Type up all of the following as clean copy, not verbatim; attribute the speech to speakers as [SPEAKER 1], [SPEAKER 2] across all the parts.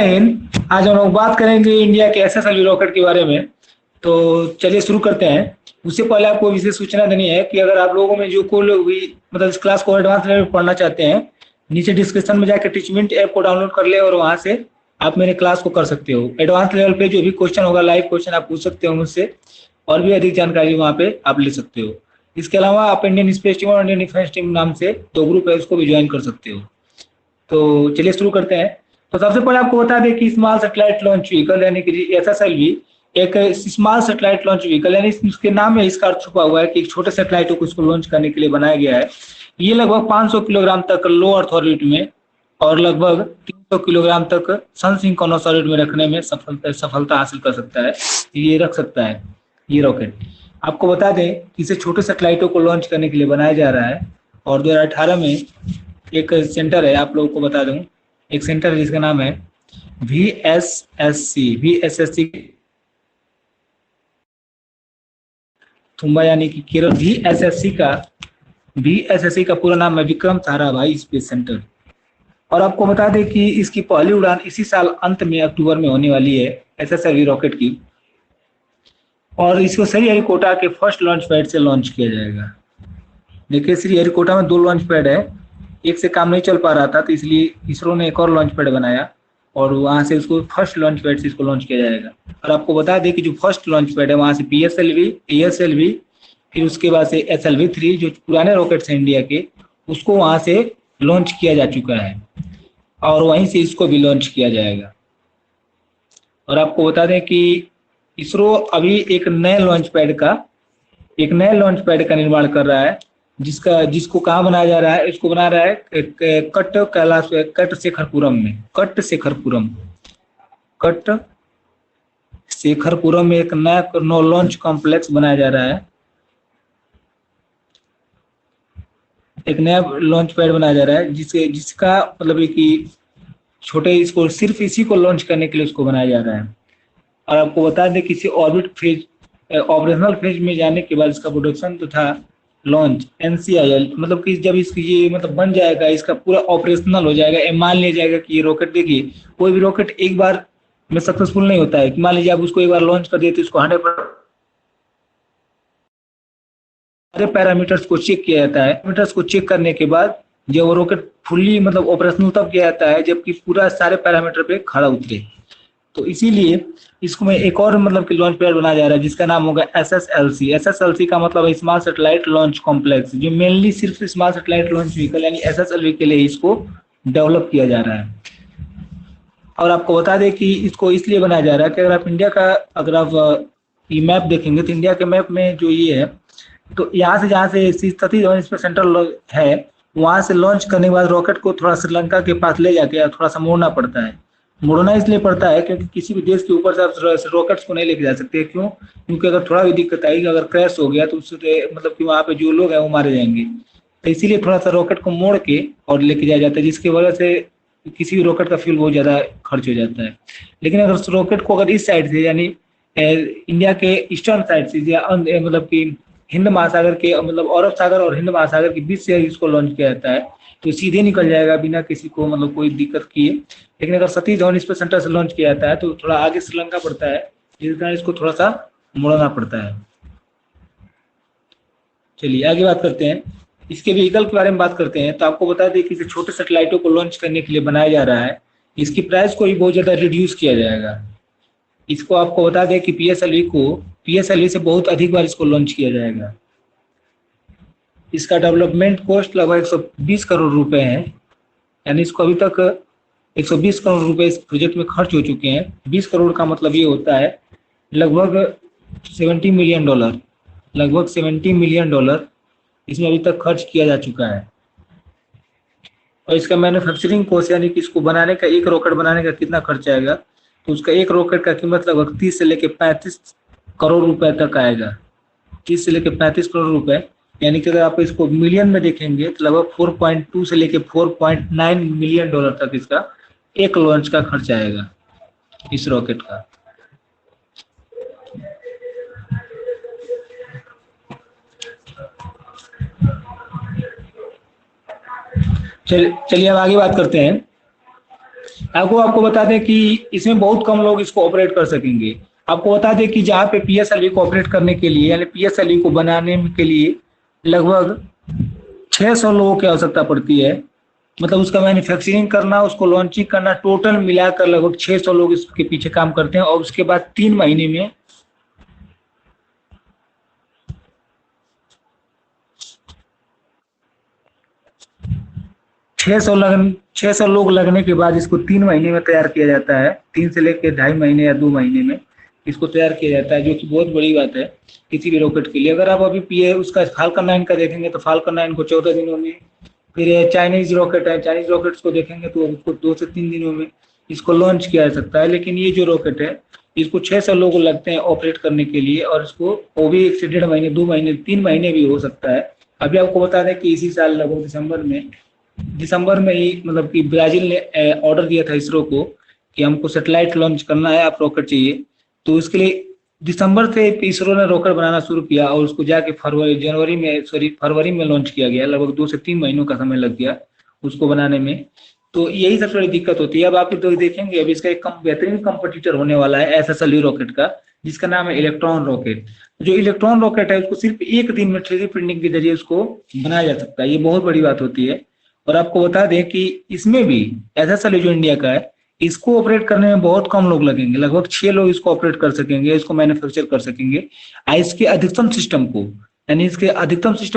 [SPEAKER 1] आज हम लोग बात करेंगे इंडिया के एसएसएलवी रॉकेट के बारे में। तो चलिए शुरू करते हैं। उससे पहले आपको विशेष सूचना देनी है कि अगर आप लोगों में जो कोई लोग भी मतलब इस क्लास को एडवांस लेवल में पढ़ना चाहते हैं, नीचे डिस्क्रिप्शन में जाकर टीचमेंट ऐप को डाउनलोड कर ले और वहां से आप मेरे क्लास को कर सकते हो। एडवांस लेवल पे जो भी क्वेश्चन होगा, लाइव क्वेश्चन आप पूछ सकते हो मुझसे, और भी अधिक जानकारी वहाँ पे आप ले सकते हो। इसके अलावा आप इंडियन स्पेस टीम और इंडियन डिफेंस टीम नाम से दो ग्रुप है, उसको भी ज्वाइन कर सकते हो। तो चलिए शुरू करते हैं। तो सबसे पहले आपको बता दें कि स्मॉल सैटेलाइट लॉन्च व्हीकल यानी कि एसएसएलवी एक स्मॉल सैटेलाइट लॉन्च व्हीकल यानी इसके नाम में इसका अर्थ छुपा हुआ है कि एक छोटे सैटेलाइट को इसको लॉन्च करने के लिए बनाया गया है। ये लगभग 500 किलोग्राम तक लो अर्थ ऑर्बिट में और लगभग 300 किलोग्राम तक सन सिंक्रोनस ऑर्बिट में रखने में सफलता हासिल कर सकता है। ये रख सकता है ये रॉकेट। आपको बता दें कि इसे छोटे सैटेलाइटों को लॉन्च करने के लिए बनाया जा रहा है। और 2018 में एक सेंटर है, आप लोगों को बता दूं, एक सेंटर है जिसका नाम है VSSC तुम्बा यानी कि केरल। VSSC का पूरा नाम है विक्रम साराभाई स्पेस सेंटर। और आपको बता दें कि इसकी पहली उड़ान इसी साल अंत में अक्टूबर में होने वाली है एसएसएलवी रॉकेट की। और इसको श्रीहरिकोटा के फर्स्ट लॉन्च पैड से लॉन्च किया जाएगा। देखिए श्रीहरिकोटा में 2 लॉन्च पैड है, एक से काम नहीं चल पा रहा था तो इसलिए इसरो ने एक और लॉन्च पैड बनाया और वहां से उसको फर्स्ट लॉन्च पैड से इसको लॉन्च किया जाएगा। और आपको बता दें कि जो फर्स्ट लॉन्च पैड है वहां से PSLV, ASLV, फिर उसके बाद से SLV3 जो पुराने रॉकेट्स हैं इंडिया के, उसको वहां से लॉन्च किया जा चुका है और वहीं से इसको भी लॉन्च किया जाएगा। और आपको बता दें कि इसरो अभी एक नए लॉन्च पैड का निर्माण कर रहा है, जिसको कहाँ बनाया जा रहा है, इसको बना रहा है कट शेखरपुरम में एक नया नो लॉन्च कॉम्प्लेक्स बनाया जा रहा है। एक नया लॉन्च पैड बनाया जा रहा है जिसका मतलब है कि छोटे इसको सिर्फ इसी को लॉन्च करने के लिए उसको बनाया जा रहा है। और आपको बता दें कि ऑपरेशनल फेज में जाने के बाद इसका प्रोडक्शन तो था लॉन्च NCIL, मतलब कि जब इसकी ये मतलब बन जाएगा, इसका पूरा ऑपरेशनल हो जाएगा, मान लिया जाएगा कि ये रॉकेट, देखिए कोई भी रॉकेट एक बार में सक्सेसफुल नहीं होता है कि मान लीजिए आप उसको एक बार लॉन्च कर दिए तो इसको 100% सारे पैरामीटर्स को चेक किया जाता है। पैरामीटर्स को चेक करने के बाद जब वो रॉकेट फुल्ली मतलब ऑपरेशनल तब किया जाता है जबकि पूरा सारे पैरामीटर पे खड़ा उतरे। तो इसीलिए इसको में एक और मतलब कि लॉन्च पैड बनाया जा रहा है जिसका नाम होगा SSLC का मतलब है स्मॉल सैटेलाइट लॉन्च कॉम्प्लेक्स, जो मेनली सिर्फ स्मॉल सैटेलाइट लॉन्च व्हीकल यानी SSLV के लिए इसको डेवलप किया जा रहा है। और आपको बता दें कि इसको इसलिए बनाया जा रहा है कि अगर आप ये मैप देखेंगे तो इंडिया के मैप में जो ये है, तो यहाँ से जहाँ से सतीश धवन स्पेस सेंटर है वहां से लॉन्च करने के बाद रॉकेट को थोड़ा श्रीलंका के पास ले जाके थोड़ा सा मोड़ना पड़ता है। मुड़ना इसलिए पड़ता है क्योंकि किसी भी देश के ऊपर से आप रॉकेट्स को नहीं लेके जा सकते। क्यों? क्योंकि अगर थोड़ा भी दिक्कत आएगी, अगर क्रैश हो गया तो उससे मतलब कि वहाँ पे जो लोग हैं वो मारे जाएंगे। तो इसीलिए थोड़ा सा रॉकेट को मोड़ के और लेके जाया जाता है, जिसकी वजह से किसी भी रॉकेट का फ्यूल बहुत ज्यादा खर्च हो जाता है। लेकिन अगर रॉकेट को अगर इस साइड से यानी इंडिया के ईस्टर्न साइड से या मतलब कि हिंद महासागर के मतलब अरब सागर और हिंद महासागर के बीच से इसको लॉन्च किया जाता है तो सीधे निकल जाएगा बिना किसी को मतलब कोई दिक्कत किए। लेकिन अगर सतीश धवन स्पेस सेंटर से लॉन्च किया जाता है तो थोड़ा आगे श्रीलंका पड़ता है, जिस कारण इसको थोड़ा सा मुड़ना पड़ता है। चलिए आगे बात करते हैं, इसके व्हीकल के बारे में बात करते हैं। तो आपको बता दें कि इसे छोटे सैटेलाइटों को लॉन्च करने के लिए बनाया जा रहा है। इसकी प्राइस को भी बहुत ज्यादा रिड्यूस किया जाएगा। इसको आपको बता दें कि PSLV से बहुत अधिक बार इसको लॉन्च किया जाएगा। इसका डेवलपमेंट कॉस्ट लगभग 120 करोड़ रुपए है, यानी इसको अभी तक 120 करोड़ रुपए इस प्रोजेक्ट में खर्च हो चुके हैं। 20 करोड़ का मतलब ये होता है लगभग $70 मिलियन इसमें अभी तक खर्च किया जा चुका है। और इसका मैन्युफैक्चरिंग कॉस्ट यानी कि इसको बनाने का, एक रॉकेट बनाने का कितना खर्च आएगा, तो उसका एक रॉकेट का कीमत लगभग 30 से लेकर 35 करोड़ रुपए तक आएगा। 30 से लेकर 35 करोड़ रुपए, यानी कि अगर आप इसको मिलियन में देखेंगे तो लगभग 4.2 से लेकर 4.9 मिलियन डॉलर तक इसका एक लॉन्च का खर्च आएगा इस रॉकेट का। चलिए अब आगे बात करते हैं आपको बता दें कि इसमें बहुत कम लोग इसको ऑपरेट कर सकेंगे। आपको बता दें कि जहाँ पे पीएसएलवी को ऑपरेट करने के लिए यानी पीएसएलवी को बनाने के लिए लगभग 600 लोगों की आवश्यकता पड़ती है। मतलब उसका मैन्युफैक्चरिंग करना, उसको लॉन्चिंग करना, टोटल मिलाकर लगभग 600 लोग इसके पीछे काम करते हैं। और उसके बाद 3 महीने में 600 लोग लगने के बाद इसको 3 महीने में तैयार किया जाता है। 3 से लेकर 2.5 महीने या 2 महीने में इसको तैयार किया जाता है, जो कि बहुत बड़ी बात है किसी भी रॉकेट के लिए। अगर आप अभी पीए उसका फाल्कन 9 का देखेंगे तो फाल्कन 9 को 14 दिनों में, फिर चाइनीज रॉकेट है, चाइनीज रॉकेट्स को देखेंगे तो उसको 2 से 3 दिनों में इसको लॉन्च किया जा सकता है। लेकिन ये जो रॉकेट है इसको 600 लोग लगते हैं ऑपरेट करने के लिए, और इसको वो भी 1 से 1.5 महीने, 2 महीने, 3 महीने भी हो सकता है। अभी आपको बता दें कि इसी साल लगभग दिसंबर में ही मतलब कि ब्राजील ने ऑर्डर दिया था इसरो को कि हमको सैटेलाइट लॉन्च करना है, आप रॉकेट चाहिए। तो उसके लिए दिसंबर से इसरो ने रॉकेट बनाना शुरू किया और उसको जाके फरवरी में लॉन्च किया गया। लगभग 2 से 3 महीनों का समय लग गया उसको बनाने में। तो यही सबसे बड़ी दिक्कत होती है। अब आप तो देखेंगे अभी इसका एक बेहतरीन कंपटीटर होने वाला है एसएसएलवी रॉकेट का, जिसका नाम है इलेक्ट्रॉन रॉकेट। जो इलेक्ट्रॉन रॉकेट है उसको सिर्फ 1 दिन में 3D प्रिंटिंग के जरिए उसको बनाया जा सकता है। ये बहुत बड़ी बात होती है। और आपको बता दें कि इसमें भी एसएसएलवी जो इंडिया का है, इसको ऑपरेट करने में बहुत कम लोग लगेंगे। लगभग 6 लोग इसको ऑपरेट कर सकेंगे, इसको मैन्युफैक्चर कर सकेंगे। इसके अधिकतम सिस्टम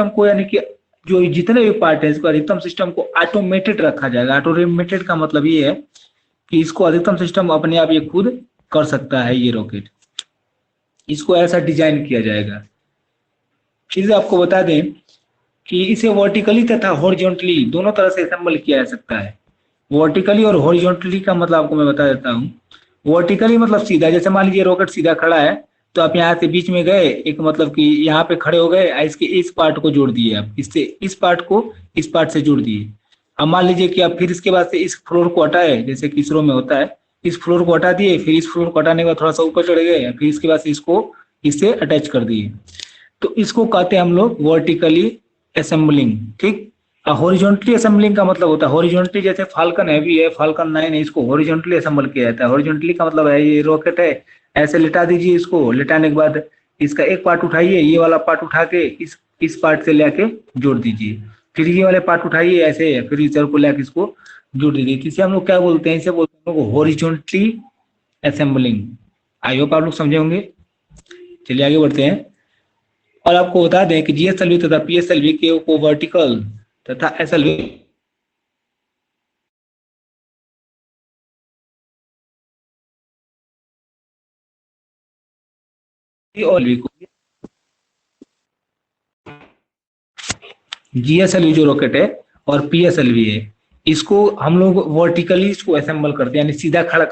[SPEAKER 1] को यानी कि जो जितने भी पार्ट है इसको अधिकतम सिस्टम को ऑटोमेटेड रखा जाएगा। ऑटोमेटेड का मतलब ये है कि इसको अधिकतम सिस्टम अपने आप ये खुद कर सकता है। ये रॉकेट इसको ऐसा डिजाइन किया जाएगा। फिर से आपको बता दें कि इसे वर्टिकली तथा हॉरिजॉन्टली दोनों तरह से असेंबल किया जा सकता है। वर्टिकली और हॉरिजॉन्टली का मतलब आपको मैं बता देता हूँ। वर्टिकली मतलब सीधा, जैसे मान लीजिए रॉकेट सीधा खड़ा है तो आप यहाँ से बीच में गए, एक मतलब कि यहाँ पे खड़े हो गए, इसके इस पार्ट को जोड़ दिए, आप इससे इस पार्ट को इस पार्ट से जोड़ दिए। अब मान लीजिए कि आप फिर इसके बाद से इस फ्लोर को हटाए, जैसे कि इसरो में होता है, इस फ्लोर को हटा दिए, फिर इस फ्लोर को हटाने के बाद थोड़ा सा ऊपर चढ़ गए, फिर इसके बाद से इसको इससे अटैच कर दिए। तो इसको कहते हैं हम लोग वर्टिकली असेंबलिंग। ठीक। हॉरिजॉन्टली असेंबलिंग का मतलब होता है, हॉरिजॉन्टली जैसे फाल्कन हैवी है, फाल्कन 9 है, इसको हॉरिजॉन्टली असेंबल किया जाता है। हॉरिजॉन्टली का मतलब है ये रॉकेट है, ऐसे लिटा दीजिए इसको, लिटाने के बाद इसका एक पार्ट उठाइए, ये वाला पार्ट उठा के इस पार्ट से लेके जोड़ दीजिए, फिर ये वाले पार्ट उठाइए ऐसे, फिर इस को लेके इसको जोड़ दीजिए। इसे हम लोग क्या बोलते हैं, इसे बोलते हैं हॉरिजॉन्टली असेंबलिंग। आई होप आप लोग समझे होंगे। चलिए आगे बढ़ते हैं। और आपको बता दें कि जीएसएलवी तथा पीएसएलवी के को वर्टिकल तथा एसएलवी और जीएसएलवी जो रॉकेट है और पीएसएलवी है, इसको हम लोग वर्टिकली इसको असेंबल करते हैं, यानी सीधा खड़ा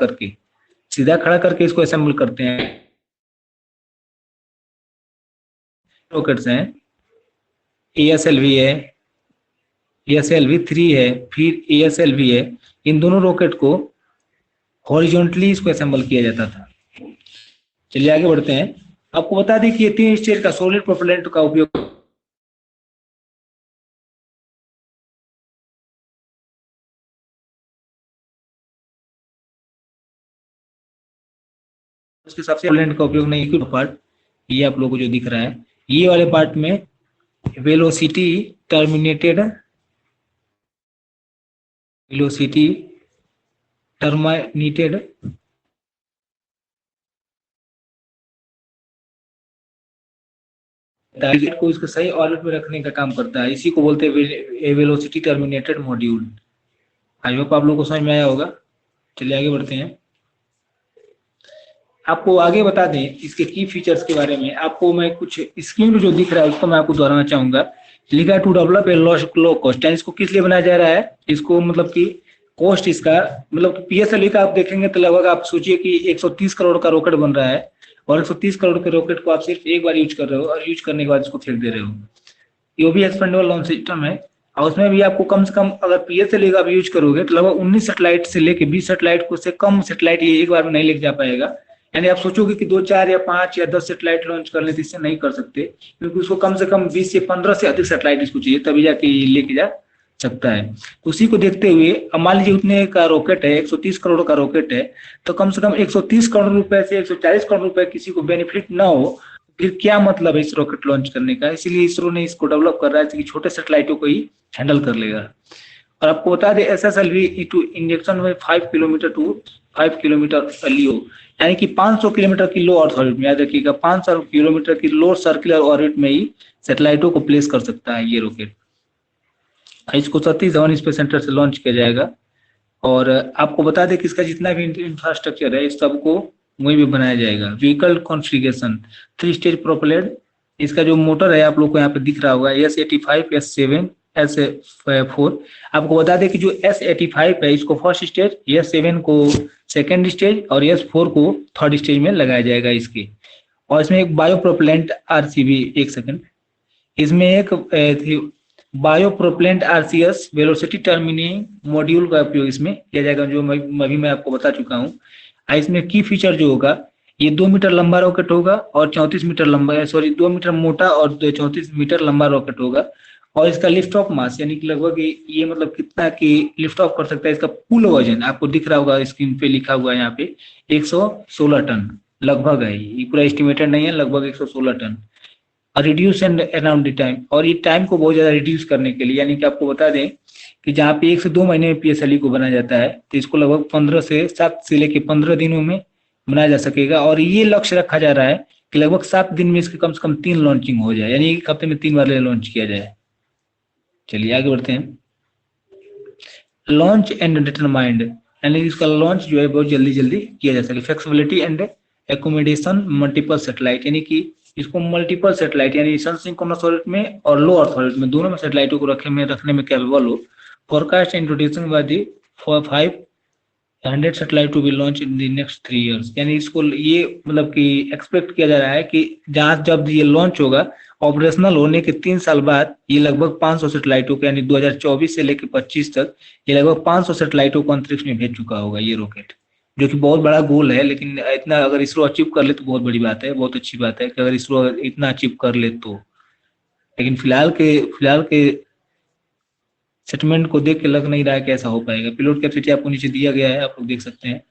[SPEAKER 1] करके इसको असेंबल करते हैं। रॉकेट्स हैं, एएसएलवी है, एएसएलवी 3 है, फिर एएसएलवी है। इन दोनों रॉकेट को हॉरिजॉन्टली इसको असेंबल किया जाता था। चलिए आगे बढ़ते हैं। आपको बता दें कि ये 3 स्टेज का सॉलिड प्रोपेलेंट का उपयोग उसके सबसे प्रोपेलेंट का उपयोग नहीं किया। पार्ट ये आप लोगों को जो दिख रहा है, ये वाले पार्ट में वेलोसिटी टर्मिनेटेड को इसको सही ऑर्बिट में रखने का काम करता है। इसी को बोलते हैं velocity terminated module. I hope आप लोगों को समझ में आया होगा। चलिए आगे बढ़ते हैं। आपको आगे बता दें इसके की फीचर्स के बारे में। आपको मैं कुछ स्क्रीन पे जो दिख रहा है उसको मैं आपको दोहराना चाहूंगा। लिखा है to develop a low cost. इसको किस लिए बनाया जा रहा है, इसको मतलब कि कॉस्ट इसका मतलब पीएसएलवी का आप देखेंगे तो लगभग आप सोचिए कि 130 करोड़ का रॉकेट बन रहा है, और 130 करोड़ के रॉकेट को आप सिर्फ एक बार यूज कर रहे हो, और यूज करने के बाद इसको फेंक दे रहे हो। ये भी एक्सपेंडेबल लॉन्च सिस्टम है, और उसमें भी आपको कम से कम अगर पीएसएलवी का आप यूज करोगे तो लगभग 19 सेटेलाइट से लेके 20 सेटेलाइट को से कम सेटेलाइट ये एक बार में नहीं लेके जा पाएगा। यानी आप सोचोगे कि 2, 4 या 5 या 10 सेटेलाइट लॉन्च कर ले, तो इससे नहीं कर सकते, क्योंकि उसको कम से कम 20 से 15 से अधिक सेटेलाइट इसको चाहिए, तभी जाके ये लेके जा सकता है। तो उसी को देखते हुए अब मान लीजिए उतने का रॉकेट है, 130 करोड़ का रॉकेट है, तो कम से कम 130 करोड़ रुपए से 140 करोड़ रुपए किसी को बेनिफिट ना हो, फिर क्या मतलब है इस रॉकेट लॉन्च करने का। इसीलिए इसरो ने इसको डेवलप कर रहा है कि छोटे सैटेलाइटों को ही हैंडल कर लेगा। और आपको बता दें SSLV टू इंजेक्शन में 5 किलोमीटर टू 5 किलोमीटर LEO, यानी कि 500 किलोमीटर की लो अर्थ ऑर्बिट में, याद रखिएगा 500 किलोमीटर की लो सर्कुलर ऑर्बिट में ही सैटेलाइटों को प्लेस कर सकता है ये रॉकेट। इसको सतीश धवन स्पेस सेंटर से लॉन्च किया जाएगा। और आपको बता दें कि इसका जितना भी इंफ्रास्ट्रक्चर है इस सबको वहीं भी बनाया जाएगा। व्हीकल कॉन्फ़िगरेशन 3 स्टेज प्रोपेलर, इसका जो मोटर है आप लोग को यहाँ पे दिख रहा होगा S85, S7, S4। आपको बता दें कि जो S85 है इसको फर्स्ट स्टेज, S7 को सेकेंड स्टेज और S4 को थर्ड स्टेज में लगाया जाएगा इसके। और इसमें एक बायो प्रोपेलेंट RCV, एक सेकंड, इसमें एक bio propellant RCS velocity terminating module का उपयोग इसमें किया जाएगा, जो अभी मैं आपको बता चुका हूँ। इसमें की फीचर जो होगा, ये 2 मीटर लंबा रॉकेट होगा और 34 मीटर लंबा, सॉरी 2 मीटर मोटा और 34 मीटर लंबा रॉकेट होगा। और इसका लिफ्ट ऑफ मास यानी कि लगभग ये मतलब कितना कि लिफ्ट ऑफ कर सकता है, इसका कुल वजन आपको दिख रहा होगा स्क्रीन पे लिखा हुआ है यहाँ पे 116 टन लगभग है। ये पूरा एस्टिमेटेड नहीं है, लगभग 116 ton. Reduce and around the time, और ये टाइम को बहुत ज्यादा रिड्यूस करने के लिए, यानी कि आपको बता दें कि जहाँ पे 1 से 2 महीने में PSLV को बनाया जाता है, तो इसको लगभग 15 से 7 से लेके 15 दिनों में बनाया जा सकेगा। और ये लक्ष्य रखा जा रहा है कि लगभग 7 दिन में इसके कम से कम 3 लॉन्चिंग हो जाए, यानी एक हफ्ते में 3 बार लॉन्च किया जाए। चलिए आगे बढ़ते हैं। लॉन्च एंड डिटरमाइंड, यानी इसका लॉन्च जो है बहुत जल्दी जल्दी किया जा सके। Flexibility and accommodation multiple satellite, यानी कि इसको मल्टीपल सैटेलाइट यानी सिंक्रोनस ऑर्बिट में और लो अर्थ ऑर्बिट में दोनों में सैटेलाइटों को रखने में कैपेबल हो। Forecast introducing by the 500 satellite to be launch in the next 3 years, यानी इसको ये मतलब कि एक्सपेक्ट किया जा रहा है कि जहां जब ये लॉन्च होगा ऑपरेशनल होने के 3 साल बाद ये लगभग 500 सैटेलाइटों को, यानी 2024 से लेकर 25 तक ये लगभग 500 सैटेलाइटों को अंतरिक्ष में भेज चुका होगा ये रॉकेट, जो कि बहुत बड़ा गोल है। लेकिन इतना अगर इसरो अचीव कर ले तो बहुत बड़ी बात है, बहुत अच्छी बात है कि अगर इसरो इतना अचीव कर ले तो। लेकिन फिलहाल के सेटलमेंट को देख के लग नहीं रहा है कि ऐसा हो पाएगा। पिलोट कैपेसिटी आपको नीचे दिया गया है, आप लोग देख सकते हैं।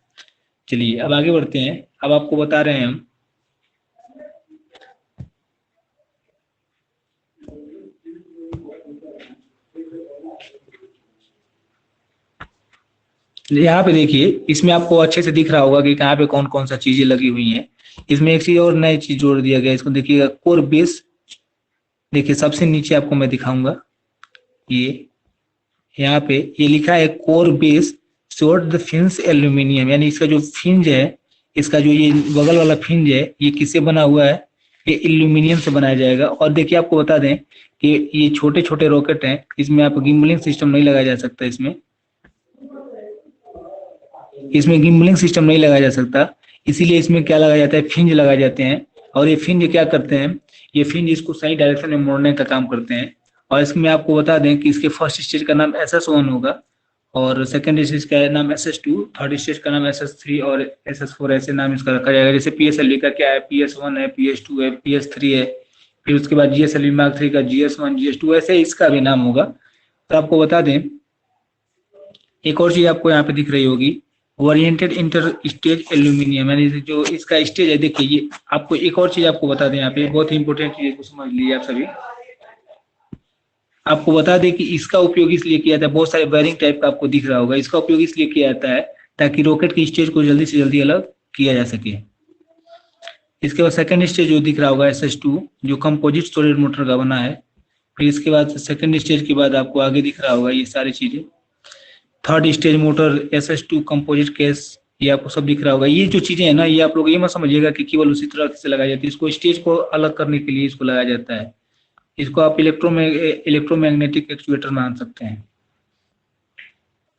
[SPEAKER 1] चलिए अब आगे बढ़ते हैं। अब आपको बता रहे हैं हम यहाँ पे देखिए, इसमें आपको अच्छे से दिख रहा होगा कि कहाँ पे कौन कौन सा चीजें लगी हुई हैं। इसमें एक चीज और नई चीज जोड़ दिया गया, इसको देखिएगा कोर बेस। देखिए सबसे नीचे आपको मैं दिखाऊंगा, ये यहाँ पे ये लिखा है core base short the fins aluminium, यानी इसका जो फिंज है, इसका जो ये बगल वाला फिंज है, ये किससे बना हुआ है, ये एल्यूमिनियम से बनाया जाएगा। और देखिए आपको बता दें कि ये छोटे छोटे रॉकेट हैं, इसमें आप गिम्बलिंग सिस्टम नहीं लगाया जा सकता, इसमें गिम्बलिंग सिस्टम नहीं लगाया जा सकता। इसीलिए इसमें क्या लगाया जाता है, फिंज लगाए जाते हैं। और ये फिंज क्या करते हैं, ये फिंज इसको सही डायरेक्शन में मोड़ने का काम करते हैं। और इसमें आपको बता दें कि इसके फर्स्ट स्टेज का नाम SS1 होगा और सेकंड स्टेज का नाम SS2, थर्ड स्टेज का नाम SS3 और SS4 ऐसे नाम इसका रखा जाएगा। जैसे PSLV का क्या है, PS1 है, PS2 है, PS3 है, फिर उसके बाद GSLV Mark 3 का GS1, GS2, ऐसे इसका भी नाम होगा। तो आपको बता दें एक और चीज आपको यहाँ पे दिख रही होगी, ओरिएंटेड इंटर स्टेज एल्यूमिनियम, यानी जो इसका स्टेज है। देखिए ये आपको एक और चीज आपको बता दें, यहाँ पे बहुत ही इंपॉर्टेंट चीज को समझ लीजिए आप सभी। आपको बता दें कि इसका उपयोग इसलिए किया जाता है, बहुत सारे वायरिंग टाइप का आपको दिख रहा होगा, इसका उपयोग इसलिए किया जाता है ताकि रॉकेट की स्टेज को जल्दी से जल्दी अलग किया जा सके। इसके बाद सेकंड स्टेज जो दिख रहा होगा SS2, जो कंपोजिट सॉलिड मोटर का बना है। फिर इसके बाद सेकंड स्टेज के बाद आपको आगे दिख रहा होगा ये सारी चीजें। Third stage motor SS2 composite case, ये आपको सब दिख रहा होगा। ये जो चीजें है ना, ये आप लोग ये मत समझिएगा कि केवल उसी तरह से लगाई जाती है, इसको स्टेज को अलग करने के लिए इसको लगाया जाता है। इसको आप इलेक्ट्रोमैग्नेटिक एक्चुएटर मान सकते हैं।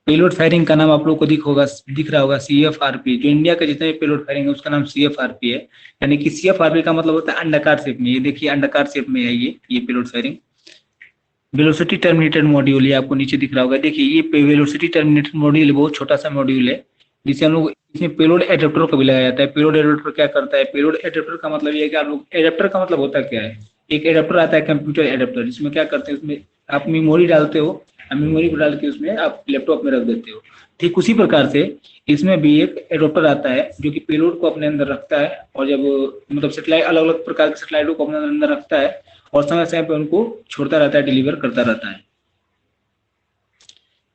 [SPEAKER 1] पेलोड फायरिंग का नाम आप लोग को दिख रहा होगा CFRP, जो इंडिया का जितने भी पेलोड फायरिंग है उसका नाम CFRP है। यानी कि CFRP का मतलब होता है अंडाकार शेप में, ये देखिए अंडाकार शेप में है ये payload firing. Velocity terminated module, ये आपको नीचे दिख रहा होगा। देखिए ये वेलोसिटी टर्मिनेटेड मॉड्यूल बहुत छोटा सा मॉड्यूल है, जिसे हम लोग इसमें पेलोड एडेप्टर को भी लगाया जाता है। पेलोड एडेप्टर क्या करता है, पेलोड एडेप्टर का मतलब ये है कि आप लोग, एडेप्टर का मतलब होता क्या है, एक एडेप्टर आता है कंप्यूटर एडेप्टर, जिसमें क्या करते हैं, उसमें आप मेमोरी डालते हो मेमोरी को डाल के उसमें आप लैपटॉप में रख देते हो। ठीक उसी प्रकार से इसमें भी एक एडोप्टर आता है जो कि पेलोड को अपने अंदर रखता है, और जब मतलब सेटेलाइट अलग अलग प्रकार के सेटेलाइटों को अपने अंदर रखता है और समय समय पर उनको छोड़ता रहता है, डिलीवर करता रहता है।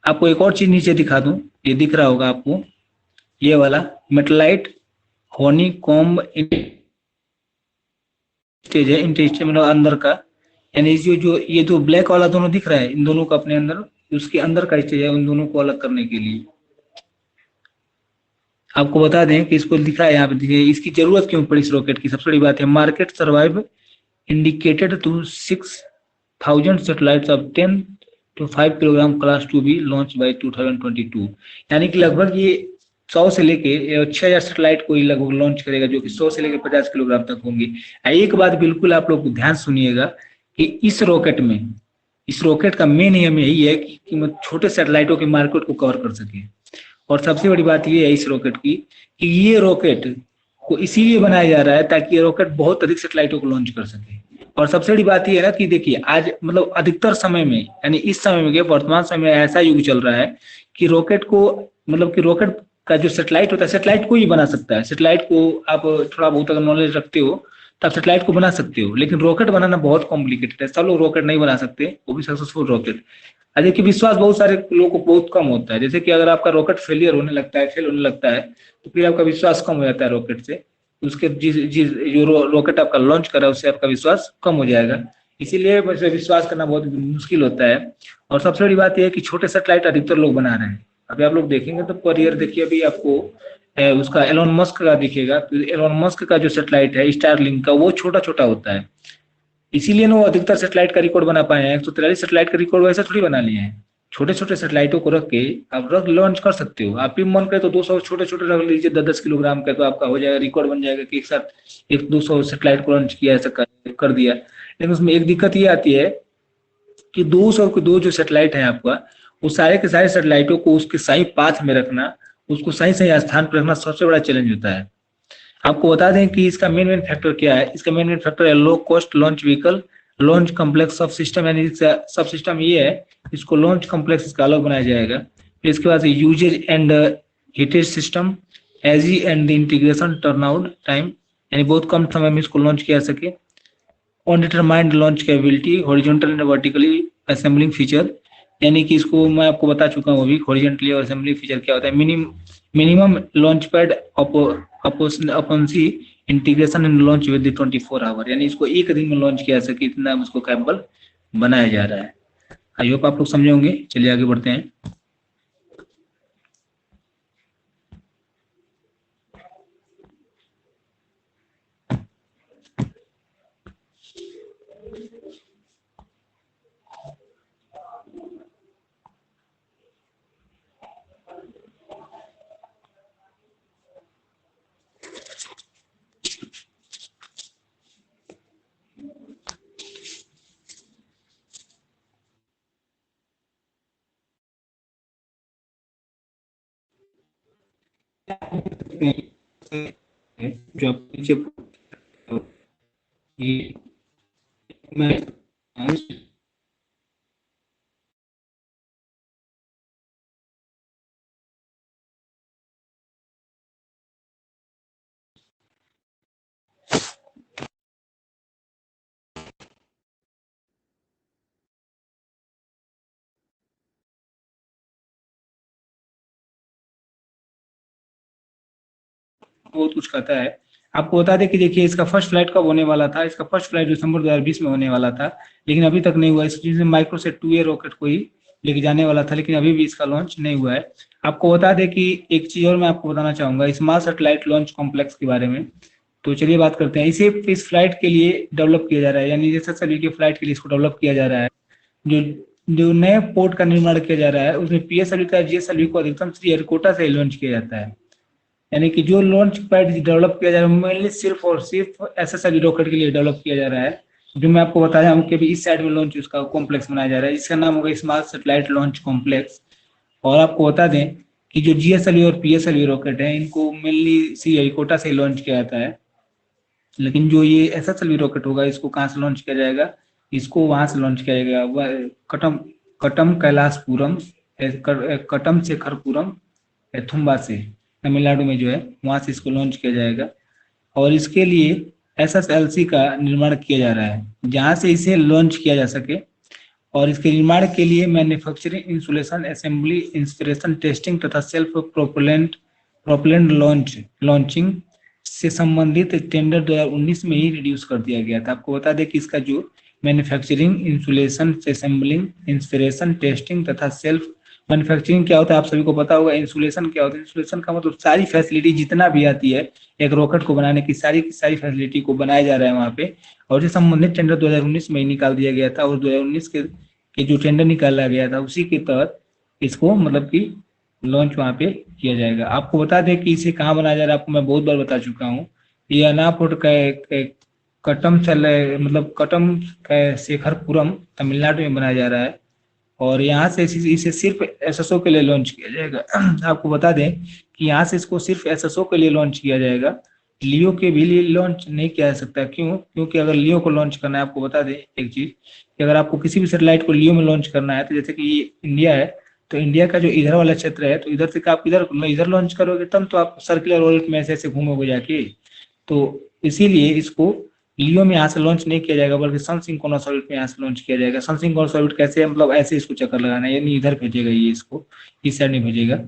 [SPEAKER 1] आपको एक और चीज नीचे दिखा दूं, ये दिख रहा होगा आपको, ये वाला मेटलाइट होनी कॉम्ब स्टेज है, इंटेस्ट मतलब अंदर का, यानी जो जो ये जो ब्लैक वाला दोनों दिख रहा है, इन दोनों को अपने अंदर, उसके अंदर का स्टेज है, उन दोनों को अलग करने के लिए। आपको बता दें कि इसको लिखा है यहाँ पे, देखिए इसकी जरूरत क्यों पड़ी इस रॉकेट की। सबसे बड़ी बात है, market survive indicated to 6,000 satellites of 10 to 5 kilogram class to be launch by 2022, यानी कि लगभग ये 100 से लेके 6,000 सैटेलाइट को ही लगभग लॉन्च करेगा, जो कि 100 से लेके 50 किलोग्राम तक होंगे। एक बात बिल्कुल आप लोग ध्यान सुनिएगा कि इस रॉकेट का मेन एम यही है कि छोटे सैटेलाइटों के मार्केट को कवर कर सके। और सबसे बड़ी बात ये है इस रॉकेट की कि ये रॉकेट को इसीलिए बनाया जा रहा है ताकि ये रॉकेट बहुत अधिक सैटेलाइटों को लॉन्च कर सके। और सबसे बड़ी बात ये है ना कि देखिए आज मतलब अधिकतर समय में, यानी इस समय में, वर्तमान समय में ऐसा युग चल रहा है कि रॉकेट को मतलब कि रॉकेट का जो सैटेलाइट होता है, सैटेलाइट को ही बना सकता है। सैटेलाइट को आप थोड़ा बहुत अगर नॉलेज रखते हो तो आप सैटेलाइट को बना सकते हो, लेकिन रॉकेट बनाना बहुत कॉम्प्लिकेटेड है। सब लोग रॉकेट नहीं बना सकते, वो भी सक्सेसफुल रॉकेट। देखिए विश्वास बहुत सारे लोगों को बहुत कम होता है, जैसे कि अगर आपका रॉकेट फेलियर होने लगता है, फेल होने लगता है, तो फिर आपका विश्वास कम हो जाता है रॉकेट से। उसके जिस जिस जो रॉकेट आपका लॉन्च कर रहा है उससे आपका विश्वास कम हो जाएगा, इसीलिए वैसे विश्वास करना बहुत मुश्किल होता है। और सबसे बड़ी बात यह है कि छोटे सैटेलाइट अधिकतर लोग बना रहे हैं। अभी आप लोग देखेंगे तो पर ईयर देखिए, अभी आपको उसका एलोन मस्क का दिखेगा, तो एलोन मस्क का जो सैटेलाइट है स्टारलिंक का, वो छोटा छोटा होता है, इसीलिए ना वो अधिकतर सैटेलाइट का रिकॉर्ड बना पाए हैं। 143 सैटेलाइट का रिकॉर्ड वैसे थोड़ी बना लिए हैं। छोटे छोटे सैटेलाइटों को रख के आप रख लॉन्च कर सकते हो। आप भी मन करे तो 200 छोटे छोटे रख लीजिए, 10-10 किलोग्राम का, तो आपका हो जाएगा, रिकॉर्ड बन जाएगा कि एक साथ एक 200 सैटेलाइट को लॉन्च किया, ऐसा कर दिया। लेकिन उसमें एक दिक्कत ये आती है कि 200 के दो जो सैटेलाइट है आपका, वो सारे के सारे सैटेलाइटों को उसके सही पाथ में रखना, उसको सही सही स्थान पर रखना सबसे बड़ा चैलेंज होता है। आपको बता दें कि इसका मेन फैक्टर क्या है। इसका मेन फैक्टर है low cost launch vehicle, launch complex सब सिस्टम, यानी सब सिस्टम ये है, इसको लॉन्च कम्प्लेक्स इसका अलग बनाया जाएगा। फिर इसके बाद यूजेज एंड हीटेज सिस्टम, एजी and the integration turnout time, यानी बहुत कम समय में इसको लॉन्च किया सके। Undetermined launch capability, horizontal and vertically assembling feature, यानी कि इसको मैं आपको बता चुका हूँ अभी, हॉरिजॉन्टली और असेंबलिंग फीचर क्या होता है। मिनिमम लॉन्च पैड अपॉन्सी integration and launch with 24 hour, यानी इसको एक दिन में लॉन्च किया सके, इतना उसको कैपेबल बनाया जा रहा है। आई होप आप लोग समझे होंगे। चलिए आगे बढ़ते हैं। जो आप नीचे मैं बहुत कुछ कहता है। आपको बता दें कि देखिए इसका फर्स्ट फ्लाइट कब होने वाला था। इसका फर्स्ट फ्लाइट दिसंबर 2020 में होने वाला था, लेकिन अभी तक नहीं हुआ। इस चीज में माइक्रोसेट 2A रॉकेट को ही लेके जाने वाला था, लेकिन अभी भी इसका लॉन्च नहीं हुआ है। आपको बता दें कि एक चीज और मैं आपको बताना चाहूंगा स्मॉल सैटेलाइट लॉन्च कॉम्प्लेक्स के बारे में। तो चलिए बात करते हैं। इसे इस फ्लाइट के लिए डेवलप किया जा रहा है, यानी जैसे सभी के फ्लाइट के लिए इसको डेवलप किया जा रहा है। जो जो नए पोर्ट का निर्माण किया जा रहा है उसमें PSLV का GSLV को अधिकतम श्रीहरिकोटा से लॉन्च किया जाता है, यानी कि जो लॉन्च पैड डेवलप किया जा रहा है मेनली सिर्फ और सिर्फ SSLV रॉकेट के लिए डेवलप किया जा रहा है। जो मैं आपको बताया हूँ कि इस साइड में लॉन्च उसका कॉम्प्लेक्स बनाया जा रहा है, जिसका नाम होगा स्मॉल सैटेलाइट लॉन्च कॉम्प्लेक्स। और आपको बता दें कि जो GSLV और PSLV रॉकेट है इनको मेनली श्रीहरिकोटा से लॉन्च किया जाता है, लेकिन जो ये SSLV रॉकेट होगा इसको कहाँ से लॉन्च किया जाएगा, इसको वहां से लॉन्च किया जाएगा कटम कटम कैलाशपुरम, कटम शेखरपुरम थुम्बा से, तमिलनाडु में जो है वहाँ से इसको लॉन्च किया जाएगा। और इसके लिए SSLC का निर्माण किया जा रहा है जहाँ से इसे लॉन्च किया जा सके। और इसके निर्माण के लिए manufacturing, insulation, assembly, inspiration, testing तथा सेल्फ प्रोपेलेंट लॉन्चिंग से संबंधित टेंडर 2019 में ही रिड्यूस कर दिया गया था। आपको बता दें कि इसका जो manufacturing, insulation, assembling, inspiration, testing तथा सेल्फ, मैन्युफैक्चरिंग क्या होता है आप सभी को पता होगा। इंसुलेशन क्या होता है? इंसुलेशन का मतलब सारी फैसिलिटी जितना भी आती है एक रॉकेट को बनाने की सारी फैसिलिटी को बनाया जा रहा है वहाँ पे। और इससे संबंधित टेंडर 2019 में ही निकाल दिया गया था। और 2019 के जो टेंडर निकाला गया था उसी के तहत इसको मतलब कि लॉन्च वहाँ पे किया जाएगा। आपको बता दें कि इसे कहाँ बनाया जा रहा है, आपको मैं बहुत बार बता चुका हूँ। ये अनापुर का कटम मतलब कटम शेखरपुरम तमिलनाडु में बनाया जा रहा है। और यहाँ से इसे सिर्फ SSO के लिए लॉन्च किया जाएगा। आपको बता दें कि यहाँ से इसको सिर्फ SSO के लिए लॉन्च किया जाएगा, लियो के भी लिए लॉन्च नहीं किया जा सकता। क्यों? क्योंकि अगर लियो को लॉन्च करना है, आपको बता दें एक चीज कि अगर आपको किसी भी सैटेलाइट को लियो में लॉन्च करना है, तो जैसे कि ये इंडिया है, तो इंडिया का जो इधर वाला क्षेत्र है, तो इधर से आप इधर लॉन्च करोगे तब तो आप सर्कुलर ऑर्बिट में ऐसे घूमोगे जाके। तो इसीलिए इसको लियो में यहाँ से लॉन्च नहीं किया जाएगा, बल्कि सन सिंक्रोनस ऑर्बिट में यहाँ से लॉन्च किया जाएगा। सन सिंक्रोनस ऑर्बिट कैसे है? मतलब ऐसे इसको चक्कर लगाना है, यानी इधर भेजेगा ये, इसको इस साइड नहीं भेजेगा।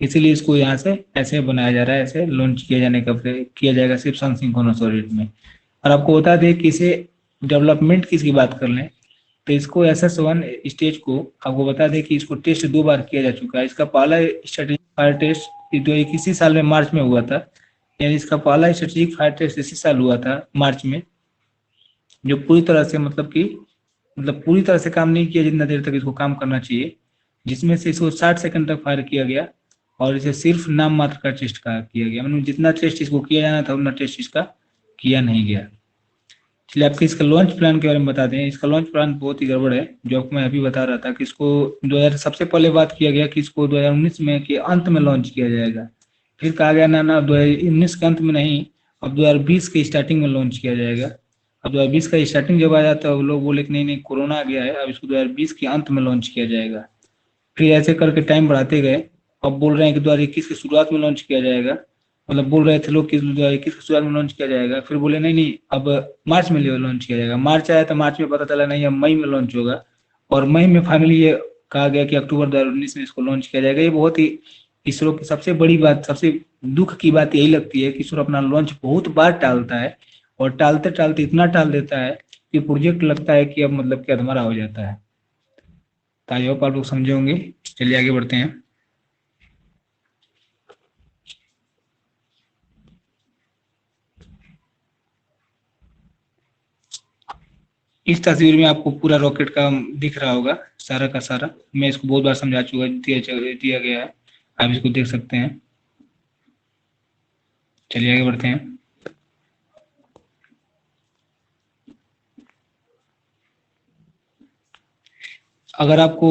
[SPEAKER 1] इसीलिए इसको यहाँ से ऐसे बनाया जा रहा है, ऐसे लॉन्च किया जाएगा सिर्फ सन सिंक्रोनस ऑर्बिट में। और आपको बता दें कि इसे डेवलपमेंट की इसकी बात कर लें तो इसको SS1 स्टेज को आपको बता दें कि इसको टेस्ट 2 बार किया जा चुका है। इसका पहला स्ट्रेटेजिक फायर टेस्ट 2021 साल में मार्च में हुआ था, यानी इसका पहला स्ट्रेटेजिक फायर टेस्ट इसी साल हुआ था मार्च में, जो पूरी तरह से पूरी तरह से काम नहीं किया जितना देर तक इसको काम करना चाहिए, जिसमें से इसको 60 सेकंड तक फायर किया गया। और इसे सिर्फ नाम मात्र का टेस्ट किया गया, मतलब जितना टेस्ट इसको किया जाना था उतना टेस्ट इसका किया नहीं गया। चलिए आपको इसका लॉन्च प्लान के बारे में बता दें। इसका लॉन्च प्लान बहुत ही गड़बड़ है, जो आपको मैं अभी बता रहा था कि इसको 2000 सबसे पहले बात किया गया कि इसको 2019 में के अंत में लॉन्च किया जाएगा। फिर कहा गया ना 2019 के अंत में नहीं, अब 2020 के स्टार्टिंग में लॉन्च किया जाएगा। अब 2020 का स्टार्टिंग जब आया तो लोग बोले कि नहीं कोरोना आ गया है, अब इसको 2020 के अंत में लॉन्च किया जाएगा। फिर ऐसे करके टाइम बढ़ाते गए, अब बोल रहे हैं कि 2021 की शुरुआत में लॉन्च किया जाएगा। मतलब बोल रहे थे लोग कि 2021 की शुरुआत में लॉन्च किया जाएगा, फिर बोले नहीं अब मार्च में लॉन्च किया जाएगा। मार्च आया तो मार्च में पता चला नहीं अब मई में लॉन्च होगा, और मई में फाइनली ये कहा गया कि अक्टूबर 2019 में इसको लॉन्च किया जाएगा। ये बहुत ही इसरो की सबसे बड़ी बात, सबसे दुख की बात यही लगती है कि इसरो अपना लॉन्च बहुत बार टालता है, और टालते टालते इतना टाल देता है कि प्रोजेक्ट लगता है कि अब मतलब कि अधमरा हो जाता है। तो आई होप आप लोग समझे होंगे। चलिए आगे बढ़ते हैं। इस तस्वीर में आपको पूरा रॉकेट का दिख रहा होगा, सारा का सारा। मैं इसको बहुत बार समझा चुका, दिया गया है, आप इसको देख सकते हैं। चलिए आगे बढ़ते हैं। अगर आपको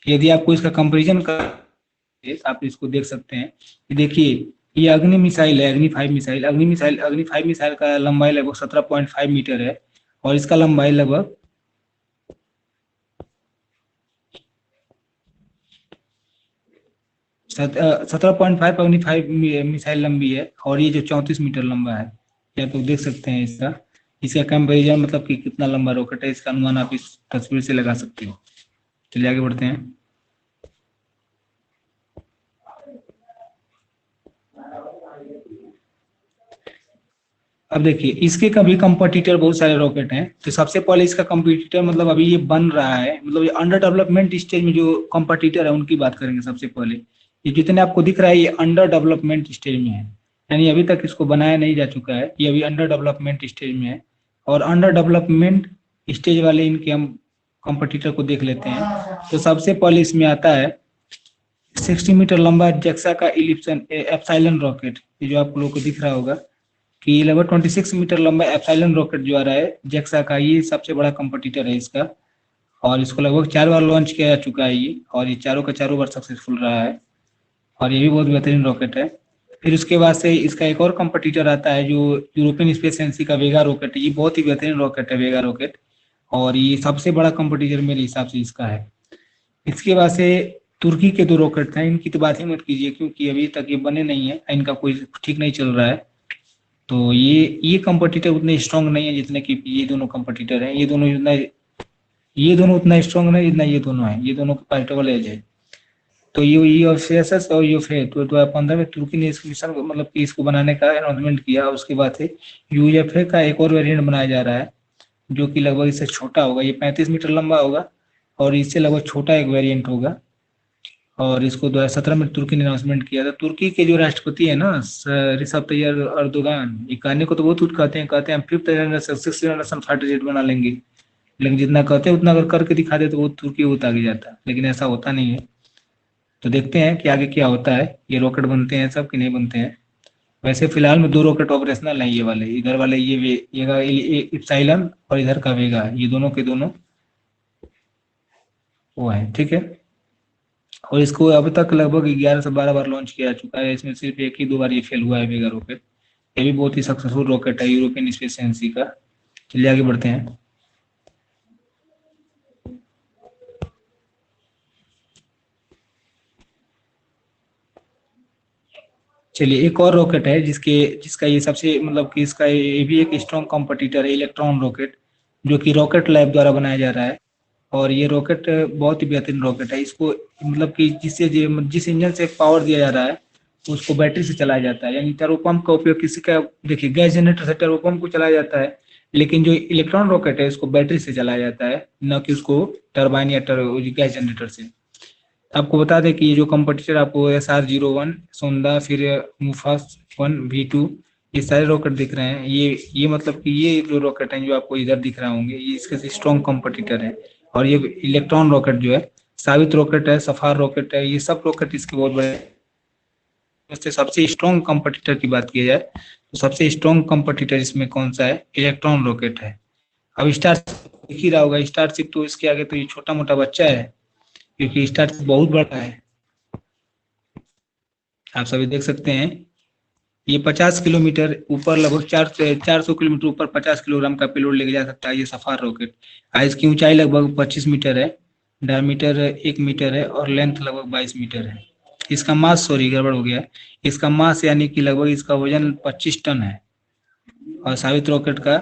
[SPEAKER 1] यदि आपको इसका कंपैरिजन कर आप इसको देख सकते हैं कि देखिए ये अग्नि मिसाइल है, अग्नि 5 मिसाइल का लंबाई लगभग 17.5 मीटर है, और इसका लंबाई लगभग 17.5 अग्नि 5 मिसाइल लंबी है, और ये जो 34 मीटर लंबा है, ये आप लोग देख सकते हैं। इसका कंपेरिजन मतलब कि कितना लंबा रॉकेट है, इसका अनुमान आप इस तस्वीर से लगा सकते हो। चलिए आगे बढ़ते हैं। अब देखिए इसके कभी कंपटीटर बहुत सारे रॉकेट हैं। तो सबसे पहले इसका कंपटीटर मतलब अभी ये बन रहा है, मतलब ये अंडर डेवलपमेंट स्टेज में जो कंपटीटर है उनकी बात करेंगे। सबसे पहले ये जितने आपको दिख रहा है ये अंडर डेवलपमेंट स्टेज में है, यानी अभी तक इसको बनाया नहीं जा चुका है, ये अभी अंडर डेवलपमेंट स्टेज में है। और अंडर डेवलपमेंट स्टेज वाले इनके हम कंपटीटर को देख लेते हैं। तो सबसे पहले इसमें आता है 60 मीटर लंबा जेक्सा का एप्सिलॉन रॉकेट, ये जो आप लोगों को दिख रहा होगा कि लगभग 26 मीटर लंबा एप्सिलॉन रॉकेट जो आ रहा है जेक्सा का, ये सबसे बड़ा कंपटीटर है इसका। और इसको लगभग 4 बार लॉन्च किया जा चुका है ये, और ये चारों का चारों बार सक्सेसफुल रहा है, और ये भी बहुत बेहतरीन रॉकेट है। फिर उसके बाद से इसका एक और कंपटीटर आता है जो यूरोपियन स्पेस एजेंसी का वेगा रॉकेट है। ये बहुत ही बेहतरीन रॉकेट है वेगा रॉकेट, और ये सबसे बड़ा कंपटीटर मेरे हिसाब से इसका है। इसके बाद से तुर्की के 2 रॉकेट हैं, इनकी तो बात ही मत कीजिए क्योंकि अभी तक ये बने नहीं है, इनका कोई ठीक नहीं चल रहा है। तो ये कंपटीटर उतने स्ट्रांग नहीं है जितने कि ये दोनों कंपटीटर हैं। ये दोनों उतना स्ट्रांग नहीं जितना ये दोनों है, ये दोनों का पार्ट डबल एज है। तो ये यूएसएस और यूफे तो 2015 में तुर्की ने इस मिशन को मतलब कि इसको बनाने का अनाउंसमेंट किया। उसके बाद से यूएफए का एक और वेरिएंट बनाया जा रहा है जो कि लगभग इससे छोटा होगा, ये 35 मीटर लंबा होगा और इससे लगभग छोटा एक वेरिएंट होगा। और इसको 2017 में तुर्की ने अनाउंसमेंट किया था। तुर्की के जो राष्ट्रपति है ना रिसेप तैयब अर्दोगान, ये कहने को तो बहुत कुछ कहते हैं 5th generation 6th generation fighter jet बना लेंगे, लेकिन जितना कहते हैं उतना अगर करके दिखा दे तो वो तुर्की बहुत आगे जाता है, लेकिन ऐसा होता नहीं है। तो देखते हैं कि आगे क्या होता है, ये रॉकेट बनते हैं सब कि नहीं बनते हैं। वैसे फिलहाल में 2 रॉकेट ऑपरेशनल है, ये वाले इधर वाले ये इप्साइलन और इधर का वेगा, ये दोनों के दोनों वो है, ठीक है। और इसको अब तक लगभग 11 से 12 बार लॉन्च किया जा चुका है, इसमें सिर्फ 1 ही 2 बार ये फेल हुआ है वेगा रॉकेट। ये भी बहुत ही सक्सेसफुल रॉकेट है यूरोपियन स्पेस एजेंसी का। चलिए आगे बढ़ते हैं। चलिए एक और रॉकेट है जिसका ये सबसे मतलब कि इसका ये भी एक स्ट्रॉन्ग कॉम्पिटिटर है, इलेक्ट्रॉन रॉकेट, जो कि रॉकेट लैब द्वारा बनाया जा रहा है। और ये रॉकेट बहुत ही बेहतरीन रॉकेट है। इसको मतलब कि जिस इंजन से पावर दिया जा रहा है उसको बैटरी से चलाया जाता है, यानी टर्बोपंप का उपयोग किसी का देखिए गैस जनरेटर से टर्बोपंप को चलाया जाता है, लेकिन जो इलेक्ट्रॉन रॉकेट है उसको बैटरी से चलाया जाता है, न कि उसको टर्बाइन या गैस जनरेटर से। आपको बता दें कि ये जो कंपटीटर आपको SR-01 सोंदा फिर मुफास 1V2 ये सारे रॉकेट दिख रहे हैं, ये मतलब कि ये जो रॉकेट हैं जो आपको इधर दिख रहे होंगे ये इसके स्ट्रॉन्ग कंपटीटर है। और ये इलेक्ट्रॉन रॉकेट जो है, सावित रॉकेट है, सफार रॉकेट है, ये सब रॉकेट इसके बहुत बड़े। उससे सबसे स्ट्रॉन्ग कंपटीटर की बात की जाए तो सबसे स्ट्रॉन्ग कंपटीटर इसमें कौन सा है, इलेक्ट्रॉन रॉकेट है। अब स्टारशिप दिख ही रहा होगा, स्टारशिप तो इसके आगे तो ये छोटा मोटा बच्चा है, क्योंकि स्टारशिप बहुत बड़ा है। आप सभी देख सकते हैं ये 50 किलोमीटर ऊपर लगभग 400 किलोमीटर ऊपर 50 किलोग्राम का पेलोड लेके जा सकता है ये सफार रॉकेट। इसकी ऊंचाई लगभग 25 मीटर है, डायमीटर 1 मीटर है और लेंथ लगभग 22 मीटर है। इसका मास सॉरी गड़बड़ हो गया, इसका मास यानी कि लगभग इसका वजन 25 टन है। और सावित रॉकेट का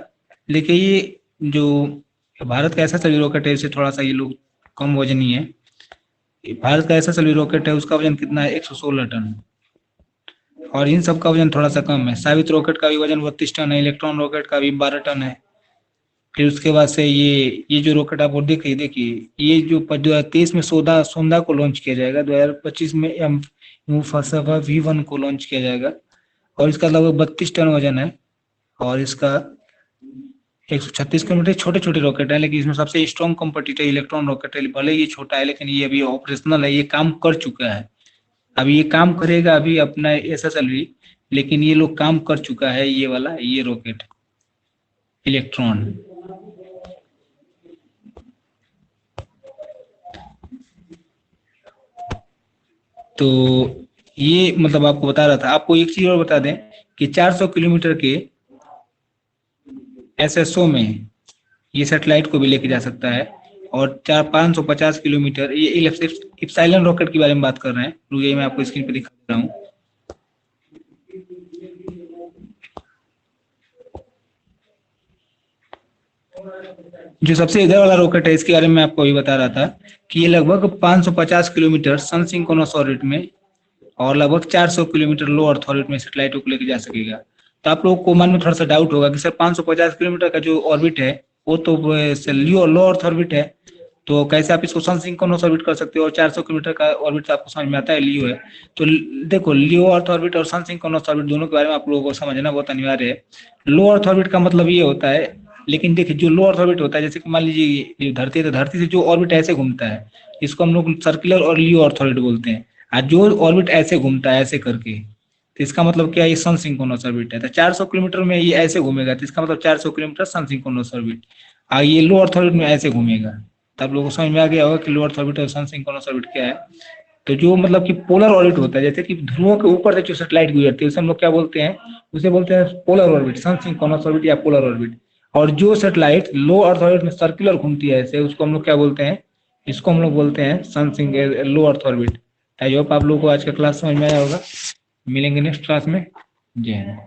[SPEAKER 1] देखिए ये जो भारत का ऐसा सभी रॉकेट है इससे थोड़ा सा ये लोग कम वजनी है। भारत का ऐसा सभी रॉकेट है उसका वजन कितना है 116 टन, और इन सब का वजन थोड़ा सा कम है। सावित रॉकेट का भी वजन 32 टन है, इलेक्ट्रॉन रॉकेट का भी 12 टन है। फिर उसके बाद से ये जो रॉकेट आप देखिए ये जो 2023 में सोंदा को लॉन्च किया जाएगा, 2025 में मुफासा V1 को लॉन्च किया जाएगा और इसका लगभग 32 टन वजन है। और इसका 136 किलोमीटर छोटे छोटे रॉकेट है, लेकिन इसमें सबसे स्ट्रॉन्ग कॉम्पिटिटर इलेक्ट्रॉन रॉकेट है। भले ये छोटा है लेकिन ये अभी ऑपरेशनल है, ये काम कर चुका है। अभी ये काम करेगा अभी अपना SSLV, लेकिन ये लोग काम कर चुका है ये वाला ये रॉकेट इलेक्ट्रॉन। तो ये मतलब आपको बता रहा था। आपको एक चीज और बता दें कि 400 किलोमीटर के SSO में ये सैटेलाइट को भी लेके जा सकता है। और 550 किलोमीटर ये इप्साइलन रॉकेट के बारे में बात कर रहे हैं, रुकिए मैं आपको स्क्रीन पे दिखा रहा हूँ। जो सबसे इधर वाला रॉकेट है इसके बारे में आपको अभी बता रहा था कि ये लगभग 550 किलोमीटर सन सिंक्रोनस ऑर्बिट में और लगभग 400 किलोमीटर लो अर्थ ऑर्बिट में सैटेलाइटों को लेकर जा सकेगा। तो आप लोगों को मन में थोड़ा सा डाउट होगा कि सर 550 किलोमीटर का जो ऑर्बिट है वो तो लो अर्थ ऑर्बिट है, तो कैसे आप इसको सन सिंक्रोनस ऑर्बिट कर सकते हो। और 400 किलोमीटर का ऑर्बिट आपको समझ में आता है लियो है। तो देखो लियो अर्थ ऑर्बिट और सन सिंक्रोनस ऑर्बिट दोनों के बारे में आप लोगों को समझना बहुत अनिवार्य है। लो अर्थ ऑर्बिट का मतलब ये होता है, लेकिन देखिए जो लो अर्थ ऑर्बिट होता है जैसे कि मान लीजिए धरती है तो धरती से जो ऑर्बिट ऐसे घूमता है इसको हम लोग सर्कुलर और लियो अर्थ ऑर्बिट बोलते हैं। और जो ऑर्बिट ऐसे घूमता है ऐसे करके तो इसका मतलब क्या है, ये सन सिंक्रोनस ऑर्बिट है। तो 400 किलोमीटर में ये ऐसे घूमेगा तो इसका मतलब 400 किलोमीटर सन सिंक्रोनस ऑर्बिट। और ये लो अर्थ ऑर्बिट में ऐसे घूमेगा। तब लोगों को समझ में आ गया होगा कि लो अर्थ ऑर्बिट और सन सिंक्रोनस ऑर्बिट क्या है। तो जो मतलब कि पोलर ऑर्बिट होता है, जैसे कि ध्रुवों के ऊपर से जो सैटेलाइट गुजरती है उसे हम लोग क्या बोलते हैं, उसे बोलते हैं पोलर ऑर्बिट, सन सिंक्रोनस ऑर्बिट या पोलर ऑर्बिट। और जो सैटेलाइट लो अर्थ ऑर्बिट में सर्कुलर घूमती है ऐसे, उसको हम लोग क्या बोलते हैं, इसको हम लोग बोलते हैं सनसिंक लो अर्थ ऑर्बिट। आई होप आप लोगों को आज का क्लास समझ में आया होगा। मिलेंगे नेक्स्ट क्लास में। जय हिंद।